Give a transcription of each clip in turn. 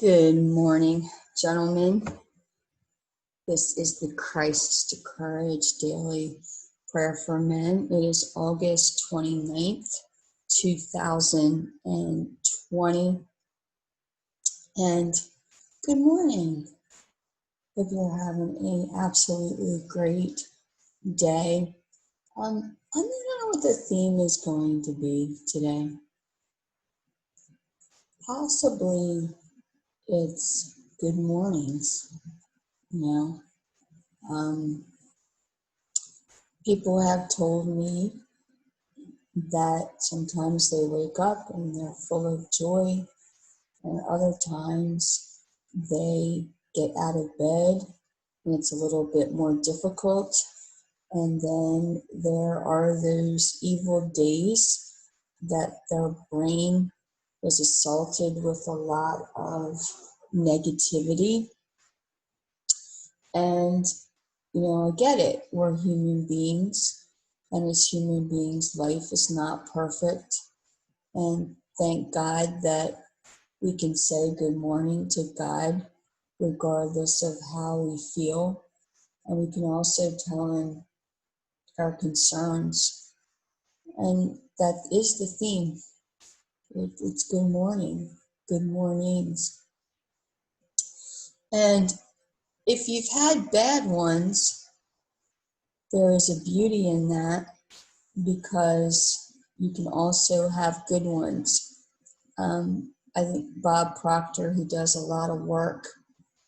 Good morning, gentlemen. This is the Christ to Courage Daily Prayer for Men. It is August 29th, 2020. And good morning. Hope you're having an absolutely great day. I don't know what the theme is going to be today. Possibly it's good mornings, People have told me that sometimes they wake up and they're full of joy, and other times they get out of bed and it's a little bit more difficult. And then there are those evil days that their brain was assaulted with a lot of negativity. And I get it. We're human beings, and as human beings, life is not perfect. And thank God that we can say good morning to God regardless of how we feel. And we can also tell him our concerns. And that is the theme. It's good morning, good mornings. And if you've had bad ones, there is a beauty in that, because you can also have good ones. I think Bob Proctor, who does a lot of work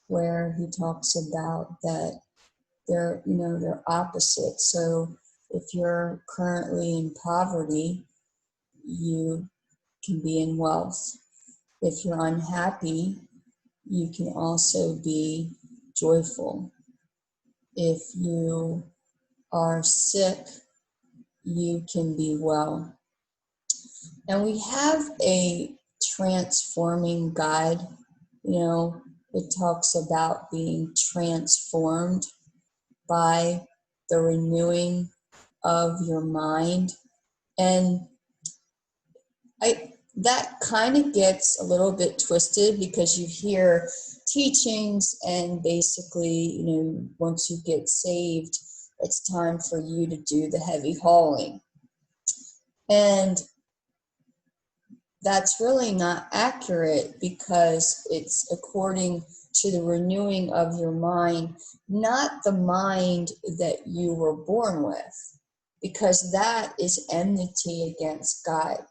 where he talks about that they're opposites. So if you're currently in poverty, you can be in wealth. If you're unhappy, you can also be joyful. If you are sick, you can be well. And we have a transforming guide. It talks about being transformed by the renewing of your mind. And that kind of gets a little bit twisted, because you hear teachings and basically, once you get saved, it's time for you to do the heavy hauling. And that's really not accurate, because it's according to the renewing of your mind, not the mind that you were born with, because that is enmity against God.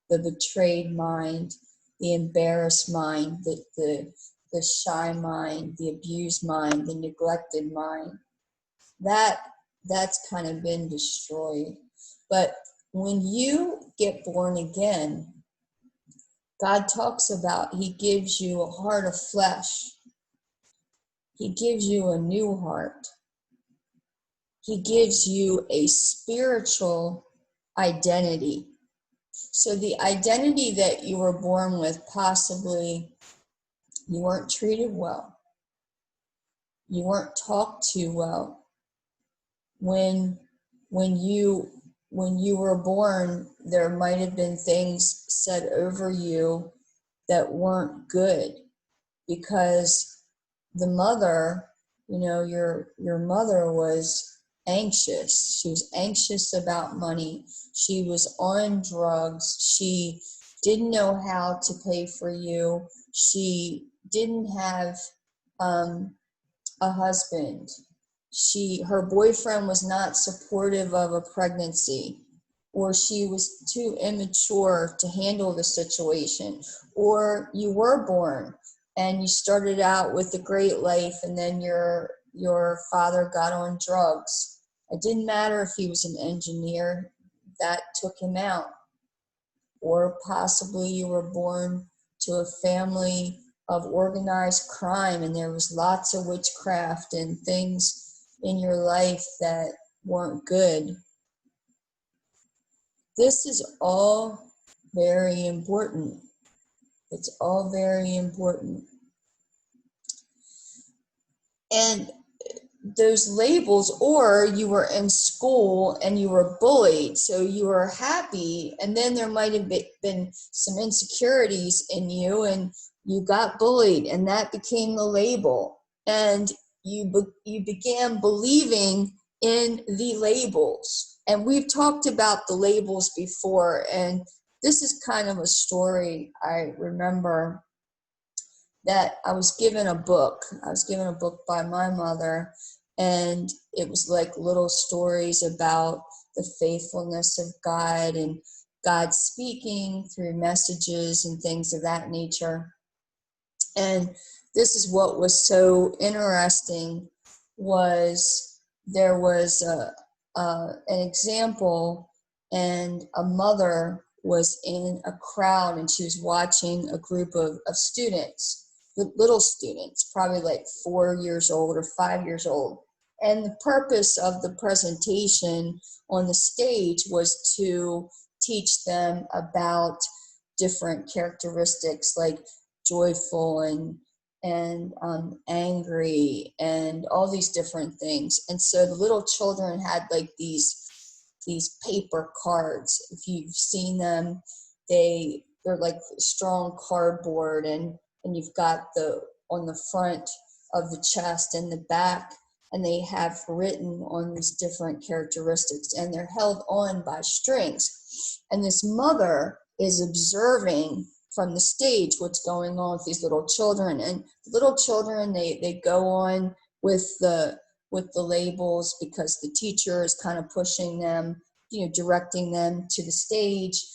The betrayed mind, the embarrassed mind, the shy mind, the abused mind, the neglected mind, that's kind of been destroyed. But when you get born again, God talks about he gives you a heart of flesh. He gives you a new heart. He gives you a spiritual identity. So the identity that you were born with, possibly you weren't treated well. You weren't talked to well. When you were born, there might have been things said over you that weren't good, because the mother, your mother was anxious. She was anxious about money. She was on drugs. She didn't know how to pay for you. She didn't have a husband. Her boyfriend was not supportive of a pregnancy, or she was too immature to handle the situation, or you were born and you started out with a great life, and then your father got on drugs. It didn't matter if he was an engineer, that took him out. Or possibly you were born to a family of organized crime, and there was lots of witchcraft and things in your life that weren't good. This is all very important. It's all very important. And those labels, or you were in school and you were bullied, so you were happy, and then there might have been some insecurities in you, and you got bullied, and that became the label. And you began believing in the labels. And we've talked about the labels before, and this is kind of a story I remember, that I was given a book. I was given a book by my mother, and it was like little stories about the faithfulness of God and God speaking through messages and things of that nature. And this is what was so interesting, was there was an example, and a mother was in a crowd, and she was watching a group of students, little students, probably like 4 years old or 5 years old. And the purpose of the presentation on the stage was to teach them about different characteristics like joyful and angry and all these different things. And so the little children had like these paper cards. If you've seen them, they're like strong cardboard, and you've got the on the front of the chest and the back, and they have written on these different characteristics, and they're held on by strings. And this mother is observing from the stage what's going on with these little children. And the little children, they go on with the labels because the teacher is kind of pushing them, directing them to the stage.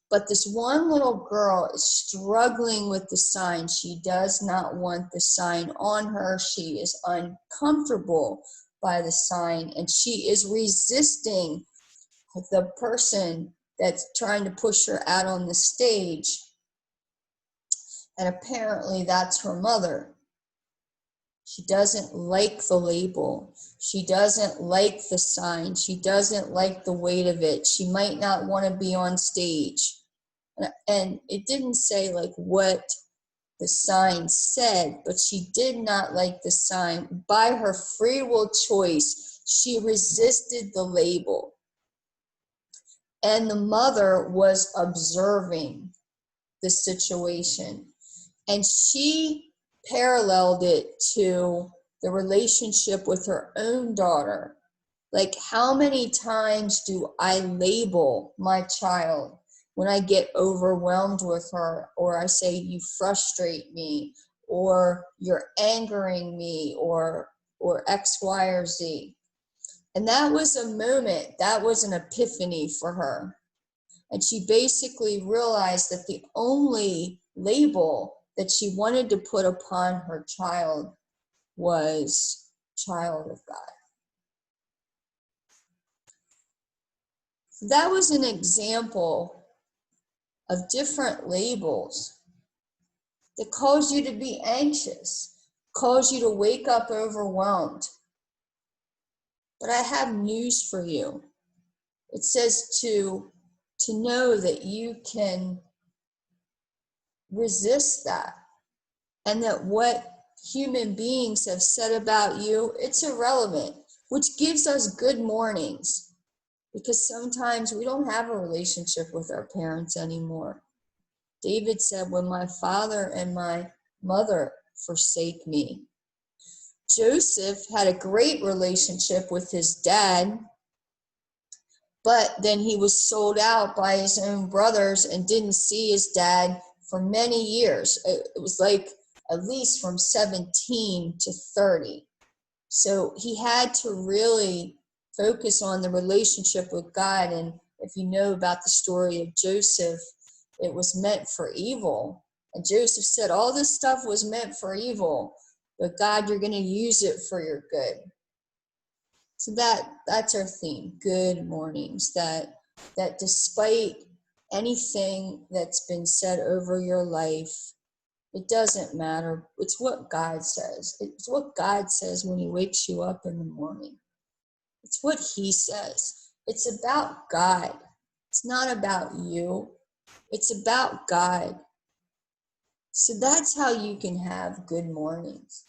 But this one little girl is struggling with the sign. She does not want the sign on her. She is uncomfortable by the sign, and she is resisting the person that's trying to push her out on the stage. And apparently that's her mother. She doesn't like the label. She doesn't like the sign. She doesn't like the weight of it. She might not want to be on stage. And it didn't say like what the sign said, but she did not like the sign. By her free will choice, she resisted the label. And the mother was observing the situation. And she paralleled it to the relationship with her own daughter. Like, how many times do I label my child when I get overwhelmed with her, or I say, you frustrate me, or you're angering me, or X, Y, or Z. And that was a moment, that was an epiphany for her. And she basically realized that the only label that she wanted to put upon her child was child of God. So that was an example of different labels that cause you to be anxious, cause you to wake up overwhelmed. But I have news for you. It says to know that you can resist that, and that what human beings have said about you, it's irrelevant, which gives us good mornings, because sometimes we don't have a relationship with our parents anymore. David said, when my father and my mother forsake me. Joseph had a great relationship with his dad, but then he was sold out by his own brothers and didn't see his dad for many years. It was like at least from 17 to 30. So he had to really focus on the relationship with God. And if you know about the story of Joseph, it was meant for evil. And Joseph said, all this stuff was meant for evil, but God, you're going to use it for your good. So that's our theme, good mornings, that despite anything that's been said over your life, it doesn't matter. It's what God says. It's what God says when he wakes you up in the morning. It's what he says. It's about God. It's not about you. It's about God. So that's how you can have good mornings,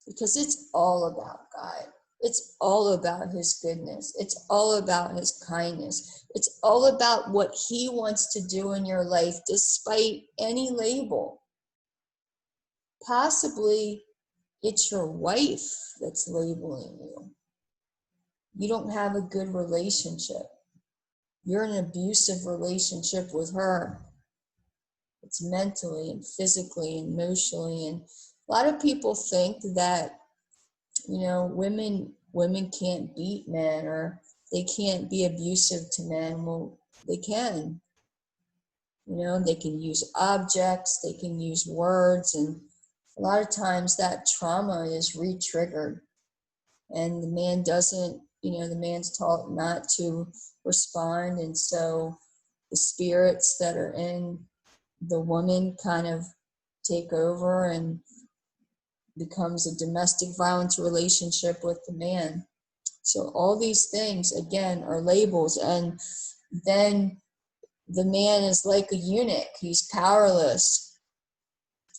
because it's all about God. It's all about his goodness. It's all about his kindness. It's all about what he wants to do in your life, despite any label. possibly it's your wife that's labeling you. You don't have a good relationship. You're in an abusive relationship with her. It's mentally and physically and emotionally. And a lot of people think that, women can't beat men, or they can't be abusive to men. Well, they can. They can use objects, they can use words, and a lot of times that trauma is re-triggered. And the man doesn't, the man's taught not to respond. And so the spirits that are in the woman kind of take over, and becomes a domestic violence relationship with the man. So all these things, again, are labels. And then the man is like a eunuch. He's powerless.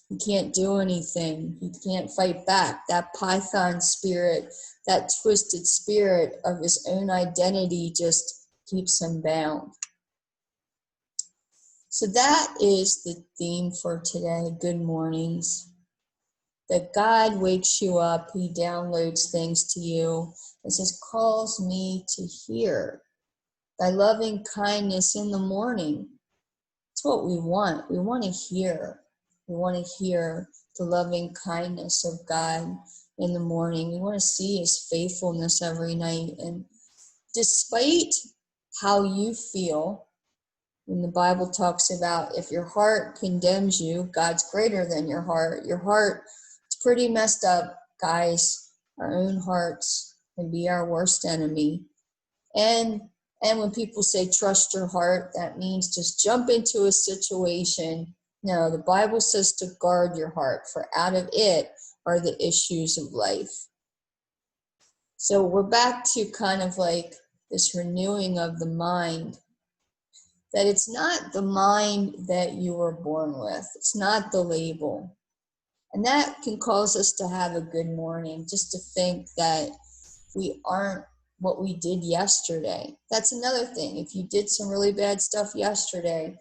He can't do anything. He can't fight back. That python spirit, that twisted spirit of his own identity just keeps him bound. So that is the theme for today. Good mornings. That God wakes you up. He downloads things to you. It says, calls me to hear thy loving kindness in the morning. It's what we want. We want to hear. We want to hear the loving kindness of God in the morning. We want to see his faithfulness every night. And despite how you feel, when the Bible talks about if your heart condemns you, God's greater than your heart. Your heart is pretty messed up, guys. Our own hearts can be our worst enemy. And when people say trust your heart, that means just jump into a situation. No, the Bible says to guard your heart, for out of it are the issues of life. So we're back to kind of like this renewing of the mind, that it's not the mind that you were born with. It's not the label. And that can cause us to have a good morning, just to think that we aren't what we did yesterday. That's another thing. If you did some really bad stuff yesterday,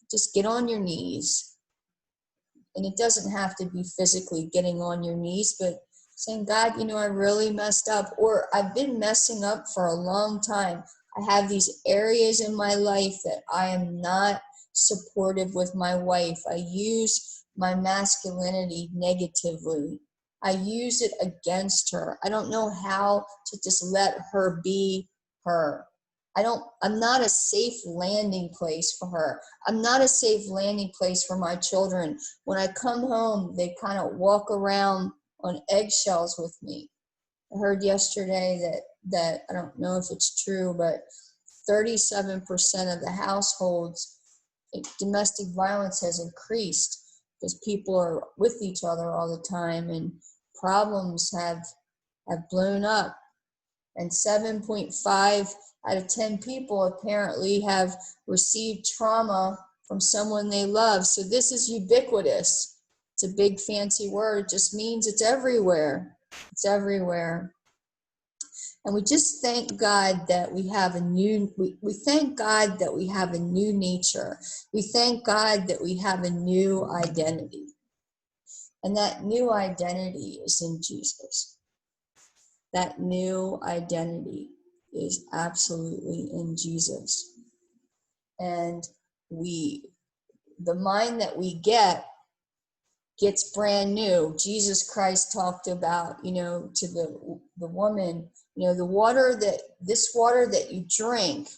just get on your knees. And it doesn't have to be physically getting on your knees, but saying, God, I really messed up, or I've been messing up for a long time. I have these areas in my life that I am not supportive with my wife. I use my masculinity negatively. I use it against her. I don't know how to just let her be her. I'm not a safe landing place for her. I'm not a safe landing place for my children. When I come home, they kind of walk around on eggshells with me. I heard yesterday that I don't know if it's true, but 37% of the households, domestic violence has increased because people are with each other all the time, and problems have blown up. And 7.5 out of 10 people apparently have received trauma from someone they love. So this is ubiquitous. It's a big fancy word. It just means it's everywhere. It's everywhere. And we just thank God that we have we thank God that we have a new nature. We thank God that we have a new identity. And that new identity is in Jesus. That new identity is absolutely in Jesus. And the mind that we gets brand new. Jesus Christ talked about, to the woman, this water that you drink,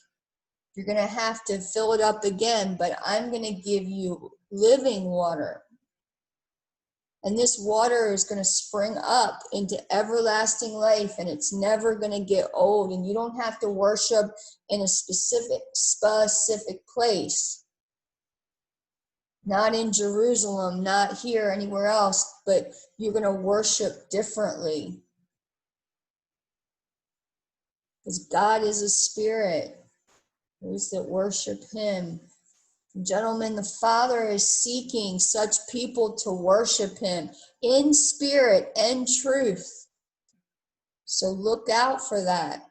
you're going to have to fill it up again, but I'm going to give you living water. And this water is going to spring up into everlasting life, and it's never going to get old. And you don't have to worship in a specific place. Not in Jerusalem, not here, anywhere else, but you're going to worship differently. Because God is a spirit. Those that worship him. Gentlemen, the Father is seeking such people to worship him in spirit and truth. So look out for that.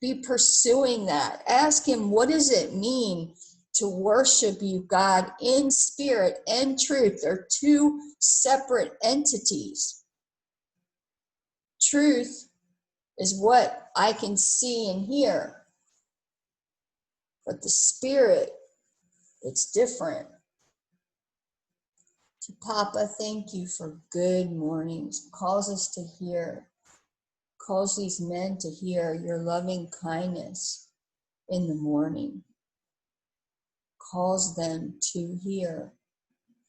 Be pursuing that. Ask him, what does it mean to worship you, God, in spirit and truth. They're two separate entities. Truth is what I can see and hear, but the spirit, it's different. So Papa, thank you for good mornings. Calls us to hear, calls these men to hear your loving kindness in the morning. Calls them to hear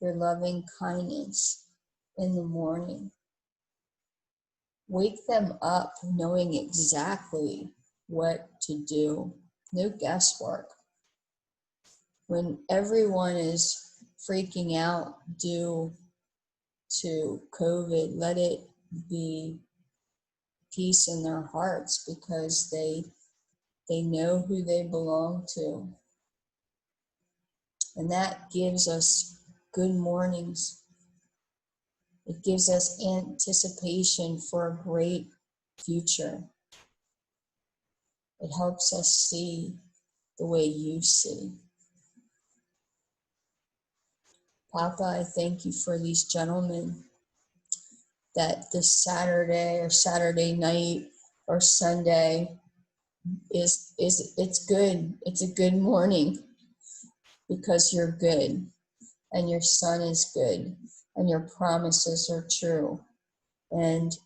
your loving kindness in the morning. Wake them up knowing exactly what to do. No guesswork. When everyone is freaking out due to COVID, let it be peace in their hearts because they know who they belong to. And that gives us good mornings. It gives us anticipation for a great future. It helps us see the way you see. Papa, I thank you for these gentlemen that this Saturday or Saturday night or Sunday it's good. It's a good morning because you're good and your son is good and your promises are true and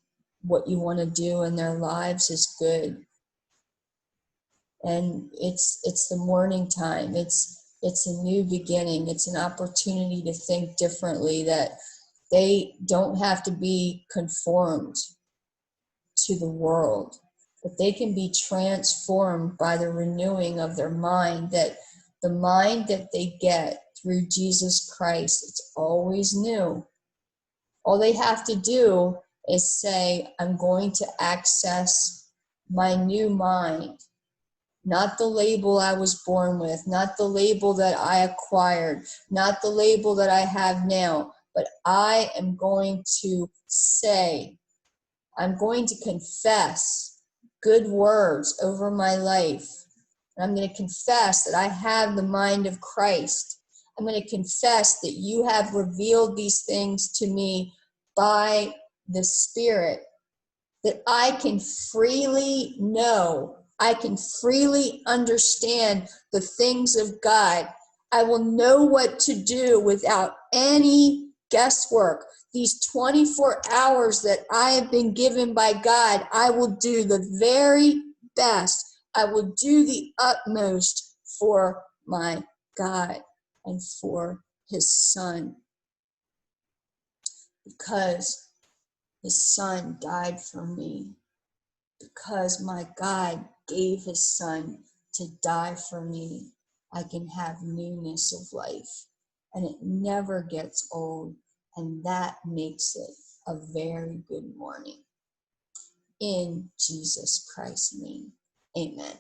what you want to do in their lives is good. And it's the morning time. It's a new beginning. It's an opportunity to think differently, that they don't have to be conformed to the world, but they can be transformed by the renewing of their mind, that the mind that they get through Jesus Christ, it's always new. All they have to do is say, I'm going to access my new mind, not the label I was born with, not the label that I acquired, not the label that I have now, but I am going to say, I'm going to confess good words over my life. I'm going to confess that I have the mind of Christ. I'm going to confess that you have revealed these things to me by the Spirit, that I can freely know, I can freely understand the things of God. I will know what to do without any guesswork. These 24 hours that I have been given by God, I will do the very best. I will do the utmost for my God and for his son, because his son died for me, because my God gave his son to die for me. I can have newness of life, and it never gets old, and that makes it a very good morning. In Jesus Christ's name, amen.